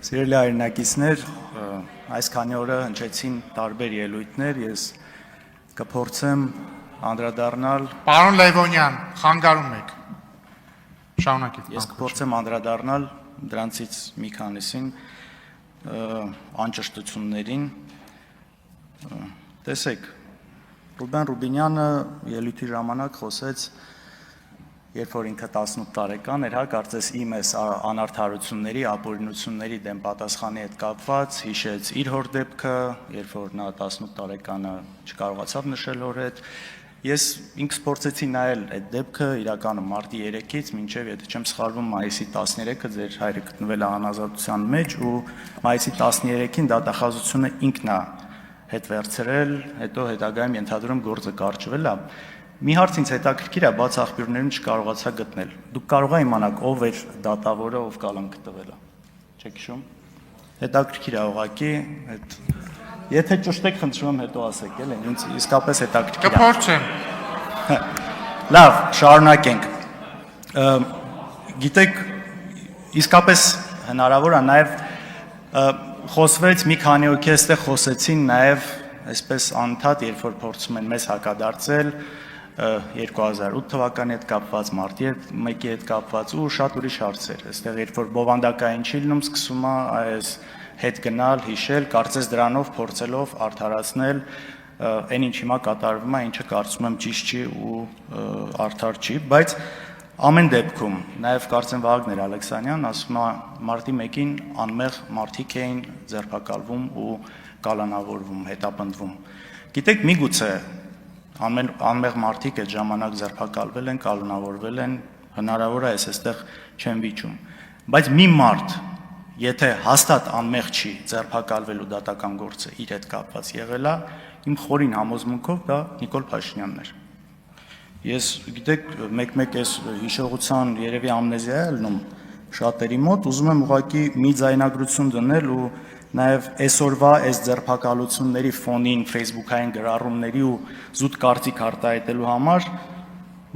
Սիրելի հայրենակիցներ, այս քանի օրը հնչեցին տարբեր ելույթներ, ես կփորձեմ անդրադառնալ Պարոն Լևոնյան, խանգարում եք։ Շարունակեք։ Ես կփորձեմ անդրադառնալ դրանցից մի քանիսին անճշտություններին։ Տեսեք, Ռուբեն Ռուբինյանը ելույթի ժամանակ խոսեց, երբ որ ինքը 18 տարեկան էր, կարծես իմ այս անարդարությունների, ապօրինությունների դեմ պատասխանի հետ կապված, հիշեց իր հոր դեպքը, երբ որ նա 18 տարեկանը չկարողացավ նշել հոր հետ։ Ես ինքս փորձեցի նայել այդ դեպքը իրականում մարտի 3-ից մինչև, եթե չեմ սխալվում, մայիսի 13-ը ձեր հայրը գտնվել է անազատության մեջ ու մայիսի 13-ին դատախազությունը ինքն է հետ վերցրել, հետո հետագայում ենթադրում գործը կարճվել է։ Մի հարց ինձ հետաքրքիր է, բաց աղբյուրներում չկարողացա գտնել։ Դուք կարող եք իմանալ ով էր դատավորը, ով կալանք տվել է։ Չեք հիշում։ Հետաքրքիր է ուղղակի, եթե ճշտեք, խնդրում եմ հետո ասեք, էլի, ինձ իսկապես հետաքրքիր է։ Կփորձեմ։ Լավ, շարունակենք։ Գիտեք, իսկապես հնարավոր է նաև խոսվեց մի քանի օքի այստեղ խոսեցին նաև այսպես անընդհատ, երբ որ փորձում են մեզ հակադարձել 2008 թվականի հետ կապված, մարտի 1-ի հետ կապված ու շատ ուրիշ հարցեր։ Այստեղ երբ որ բովանդակային չի լինում, սկսում է այս հետ գնալ, հիշել, կարծես դրանով փորձելով արդարացնել այն ինչ հիմա կատարվում է, ինչը կարծում եմ ճիշտ չի ու արդար չի, բայց ամեն դեպքում, նաև կարծեմ Վագներ Ալեքսանյան ասում է մարտի 1-ին անմեղ մարդիկ էին ձերբակալվում ու կալանավորվում, հետապնդվում։ Գիտեք, միգուցե անմեղ մարդիկ այդ ժամանակ ձերբակալվել են, կալանավորվել են, հնարավոր է ես այստեղ չեմ վիճում, բայց մի մարդ, եթե հաստատ անմեղ չի ձերբակալվելու դատական գործը իր հետ կապված եղել է, իմ խորին համոզմունքով դա Նիկոլ Փաշինյանն էր։ Ես գիտեք, մեկ-մեկ այս հիշողության երևի ամնեզիա է ելնում շատերի մոտ, ուզում եմ ուղղակի մի ձայնագրություն դնել ու նաև այսօրվա այս ձերբակալությունների ֆոնին Facebook-ային գրառումների ու զուտ կարծիք արտահայտելու համար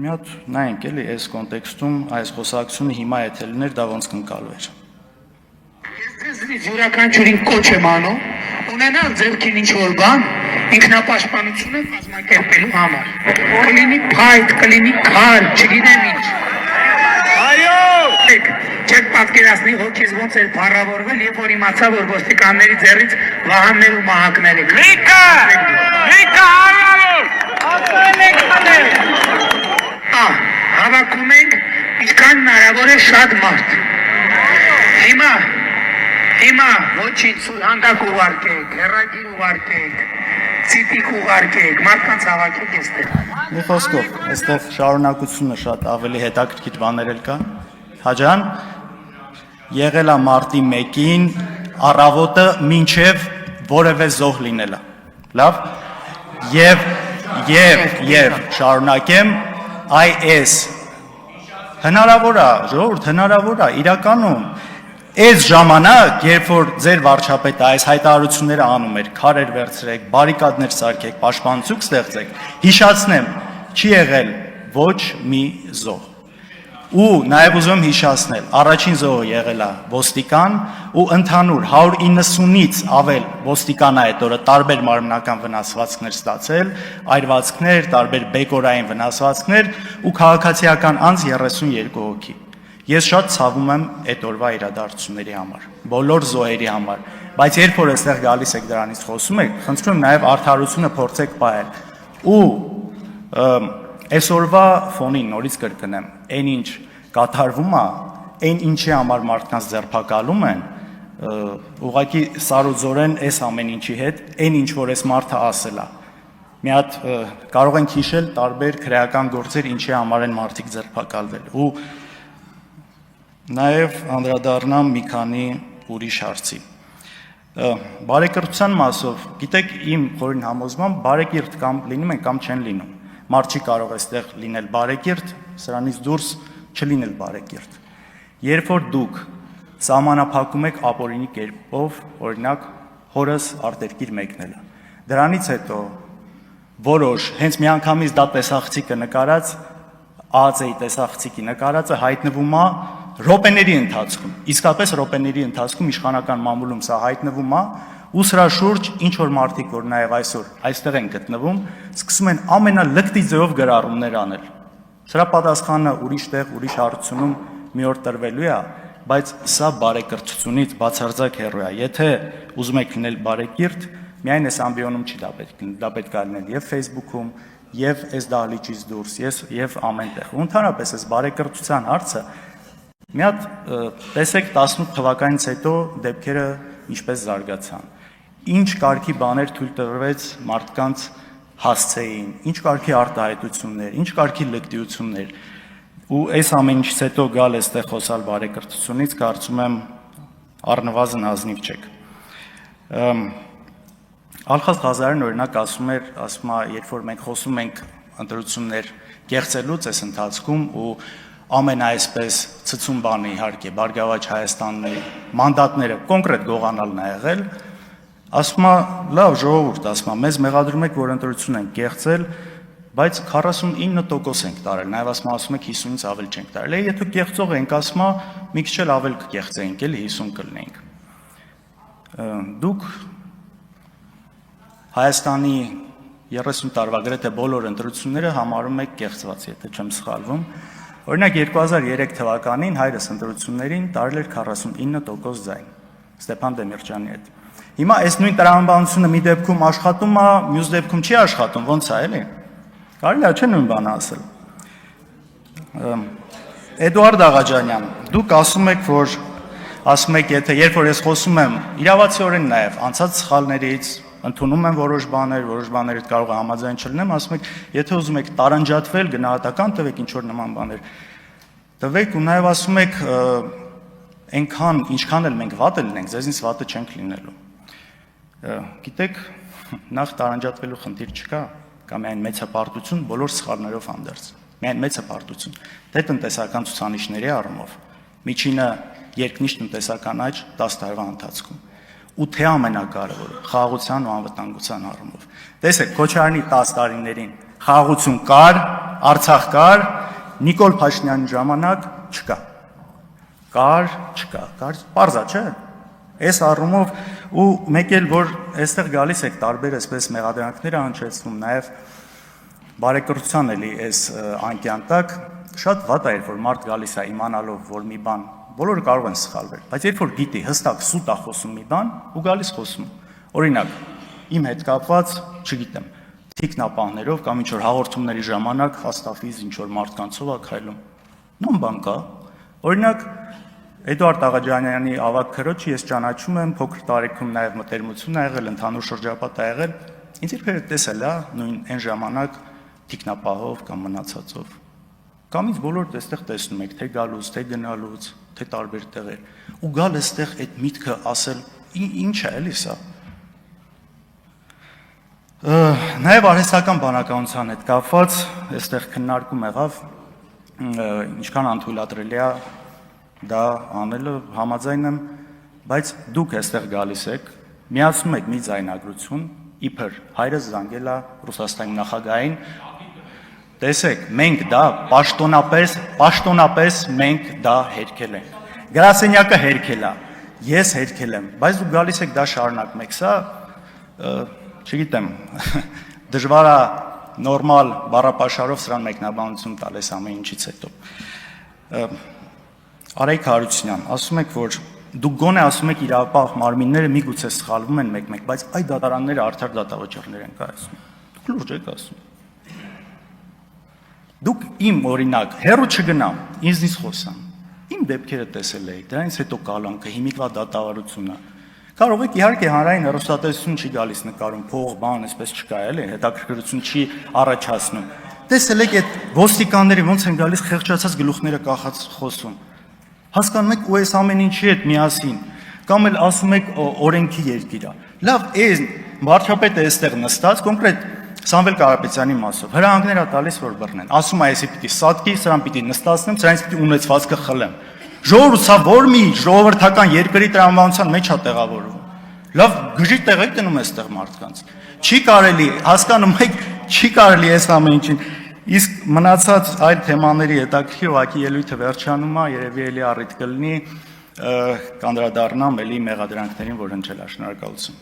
մի հատ նայենք էլի այս կոնտեքստում այս խոսակցությունը հիմա եթե լիներ դա ոնց կընկալվեր։ Ես ձեզ յուրաքանչյուրին կոչ եմ անում ունենալ ձեռքին ինչ-որ բան ինքնապաշտպանությունը կազմակերպելու համար։ Կլինի փայտ, կլինի քար, չգիտեմ ինչ։ Այո! Չեք պատկերացնի հոգիս ոնց էր փառավորվել, երբ որ իմացա, որ ոստիկանների ձեռից վահաններ ու մահակներ եք։ Լիքը հարավոր! Ասել եք մներ։ Հավաքում ենք ինչքան հնարավոր է շատ մարդ։ Հիմա ոչինչ սուրհանդակ ուղարկեք, հեռագիր ուղարկեք, ցիտիկ ուղարկեք, մարդկանց հավաքեք այստեղ։ Մի խոսքով, այստեղ շարունակությունը շատ ավելի հետաքրքիր բաներ էլ կա։ Հաջան, եղել է մարտի 1-ին, առավոտը մինչև որևէ զոհ լինելը։ Լավ։ Եվ շարունակեմ, այս հնարավոր է, ժողովուրդ, հնարավոր է, իրականում այս ժամանակ, երբ որ ձեր վարչապետը այս հայտարարությունները անում էր, քարեր վերցրեք, բարիկադներ սարքեք, պաշտպանություն ստեղծեք, հիշացնեմ, չի եղել ոչ մի զոհ։ Ու նաև ուզում եմ հիշացնել, առաջին զոհը եղել է ոստիկան ու ընդհանուր 190-ից ավել ոստիկան է այդ օրը տարբեր մարմնական վնասվածքներ ստացել, այրվածքներ, տարբեր բեկորային վնասվածքներ ու քաղաքացիական անձ 32 հոգի։ Ես շատ ցավում եմ այդ օրվա իրադարձությունների համար, բոլոր զոհերի համար, բայց երբ որ այստեղ գալիս եք դրանից խոսում եք, խնդրում եմ նաև արդարությունը փորձեք պահել։ Ու այսօրվա ֆոնին նորից կրկնեմ, այն ինչ կատարվում է, այն ինչի համար մարդկանց ձերբակալում են, ուղղակի սարուձորեն այս ամեն ինչի հետ, այն ինչ որ այս մարդը ասել է։ Մի հատ կարող ենք հիշել տարբեր քրեական գործեր, ինչի համար են մարդիկ ձերբակալվել։ Ու նաև անդրադառնամ մի քանի ուրիշ հարցի։ Բարեկիրթության մասով, գիտեք, իմ խորին համոզմամբ բարեկիրթ կամ լինում են կամ չեն լինում։ Մարդ չի կարող այստեղ լինել բարեկիրթ, սրանից դուրս չլինել բարեկիրթ։ Երբ որ դուք սահմանափակում եք ապօրինի կերպով, օրինակ հորս արտերկիր մեկնելը, դրանից հետո որոշ հենց միանգամից դա տեսախցիկը նկարած ԱԱՑ-ի տեսախցիկի նկարածը հայտնվում է րոպեների ընթացքում, իսկապես րոպեների ընթացքում իշխանական մամուլում սա հայտնվում է, ու սրա շուրջ ինչ որ մարդիկ, որ նաև այսօր այստեղ են գտնվում, սկսում են ամենալկտի ձևով գրառումներ անել։ Սրա պատասխանը ուրիշ տեղ, ուրիշ հարցությունում մի օր տրվելու է, բայց սա բարեկրթությունից բացարձակ հեռու է։ Եթե ուզում եք լինել բարեկիրթ, միայն այս ամբիոնում չի դա պետք լինել, դա պետք է լինել եւ Facebook-ում, եւ այս դահլիճից դուրս, եւ ամեն տեղ։ Ու ընդհանրապես այս բարեկրթության հարցը մի հատ տեսեք 18 թվականից հետո դեպքերը ինչպես զարգացան։ Ինչ կարգի բաներ թույլ տրվեց մարդկանց հասցեին, ինչ կարգի արտահայտություններ, ինչ կարգի լկտիություններ։ Ու այս ամեն ինչից հետո գալ այստեղ խոսալ բարեկրթությունից, կարծում եմ առնվազն ազնիվ չեք։ Ալխազ Ղազարեն օրինակ ասում է, երբ որ մենք խոսում ենք ընտրություններ կեղծելուց այս ընթացքում ու ամեն այսպես ցցում բանը իհարկե Բարգավաճ Հայաստանի մանդատները կոնկրետ գողանալն է եղել, ասում է, լավ ժողովուրդ, ասում է, մեզ մեղադրում եք, որ ընտրություն ենք կեղծել, բայց 49% ենք տարել, նաև ասում եք 50-ից ավել չենք տարել։ Եթե կեղծող ենք, ասում է, մի քիչ էլ ավել կկեղծեինք, էլի 50 կլինենք։ Դուք Հայաստանի 30 տարվա գրեթե բոլոր ընտրությունները համարում եք կեղծված, եթե չեմ սխալվում։ Օրինակ 2003 թվականին հայրս ընտրություններին տարել էր 49% ձայն Ստեփան Դեմիրճյանի հետ։ Հիմա այս նույն տրամաբանությունը մի դեպքում աշխատում է, մյուս դեպքում չի աշխատում, ո՞նց է, էլի։ Կարելի է չէ նույն բանը ասել։ Էդուարդ Աղաջանյան, դուք ասում եք, եթե երբ որ ես խոսում եմ իրավացիորեն նաև անցած սխալներից, ընդունում եմ որոշ բաներից կարող է համաձայն չլինեմ, ասում եք, եթե ուզում եք տարանջատվել, գնահատական տվեք ինչ որ նման բաներ։ Տվեք ու նաև ասում եք, այնքան ինչքան էլ մենք վատ լինենք, ձեզնից վատը չենք լինելու։ Գիտեք, նախ տարանջատվելու խնդիր չկա, կա միայն մեծ հպարտություն բոլոր սխալներով հանդերձ։ Միայն մեծ հպարտություն։ Դե տնտեսական ցուցանիշների առումով միջինը երկնիշ տնտեսական աճ 10 տարվա ընթացքում։ Ու թե ամենակարևորը խաղաղության ու անվտանգության առումով։ Տեսեք, Քոչարյանի 10 տարիներին խաղաղություն կար, Արցախ կար, Նիկոլ Փաշինյանի ժամանակ չկա։ Չկա, պարզա, չէ։ Այս առումով ու մեկ էլ որ այստեղ գալիս եք տարբեր այսպես մեղադրանքներ հնչեցնում, նաև բարեկրթության էլի այս անկյան տակ շատ վատ է, որ մարդ գալիս է իմանալով, որ մի բան բոլորը կարող են սխալվել, բայց երբ որ գիտի հստակ սուտ է խոսում մի բան ու գալիս խոսում։ Օրինակ, իմ հետ կապված, չգիտեմ, թիկնապահներով կամ ինչ որ հաղորդումների ժամանակ հաստավից ինչ որ մարդկանցով է քայլում։ Նույն բան կա։ Օրինակ, Էդուարդ Աղաջանյանի ավագ քրոջը ես ճանաչում եմ, փոքր տարիքում նաև մտերմություն ա եղել, ընդհանուր շրջապատ ա եղել։ Ինձ երբևէ տեսել է նույն այն ժամանակ թիկնապահով կամ մնացածով։ Կամ ինձ բոլորդ այստեղ տեսնում եք, թե գալուց, թե գնալուց, թե տարբեր տեղեր։ Ու գալ այստեղ այդ միտքը ասել, ինչ է էլի սա։ Նաև արհեստական բանականության հետ կապված այստեղ քննարկում եղավ, ինչքան անթույլատրելի է դա անելը, համաձայն եմ, բայց դուք այստեղ գալիս եք, միացնում եք մի ձայնագրություն, իբր հայրս զանգել է Ռուսաստանի նախագահային, տեսեք, մենք դա պաշտոնապես մենք դա հերքել ենք, գրասենյակը հերքել է, ես հերքել եմ, բայց դուք գալիս եք դա շարունակում եք, սա, չգիտեմ, դժվար է նորմալ բառապաշարով սրան մեկնաբանություն տալ այս ամեն ինչից հետո։ Արայք Հարությունյան, ասում եք, որ դուք գոնե ասում եք իրավապահ մարմինները միգուցե սխալվում են մեկ-մեկ, բայց այդ դատարանները արդար դատավճիռներ են կայացնում։ Դուք լուրջ եք ասում։ Դուք իմ օրինակ, հեռու չգնամ, ինձնից խոսամ։ Իմ դեպքերը տեսել եք, դրանից հետո կալանքը, հիմիկվա դատավարությունը։ Կարող եք իհարկե հանրային հեռուստատեսություն չի գալիս նկարում, փող, բան, այսպես չկա էլի, հետաքրքրություն չի առաջացնում։ Տեսել եք այդ ոստիկանների ոնց են գալիս խեղճացած գլուխները կախած խոսում։ Հասկանում եք ու այս ամեն ինչի հետ միասին, կամ էլ ասում եք օրենքի երկիր է։ Լավ, այս վարչապետը այստեղ նստած, կոնկրետ Սամվել Կարապետյանի մասով, հրահանգներ է տալիս, որ բռնեն։ Ասում է, այսի պիտի սատկի, սրան պիտի նստացնեմ, սրանից պիտի ունեցվածքը խլեմ։ Ժողովուրդ, սա որ մի ժողովրդական երկրի տրամաբանության մեջ է տեղավորվում։ Լավ, գժի տեղ եք դնում այստեղ մարդկանց։ Չի կարելի, հասկանում եք, չի կարելի այս ամեն ինչին։ Իսկ մնացած այլ թեմաների հետաքրքիր ուղղակի ելույթը վերջանում է, երևի էլի առիթ կլինի կանդրադառնամ էլի մեղադրանքներին, որ հնչել է։ Շնորհակալություն։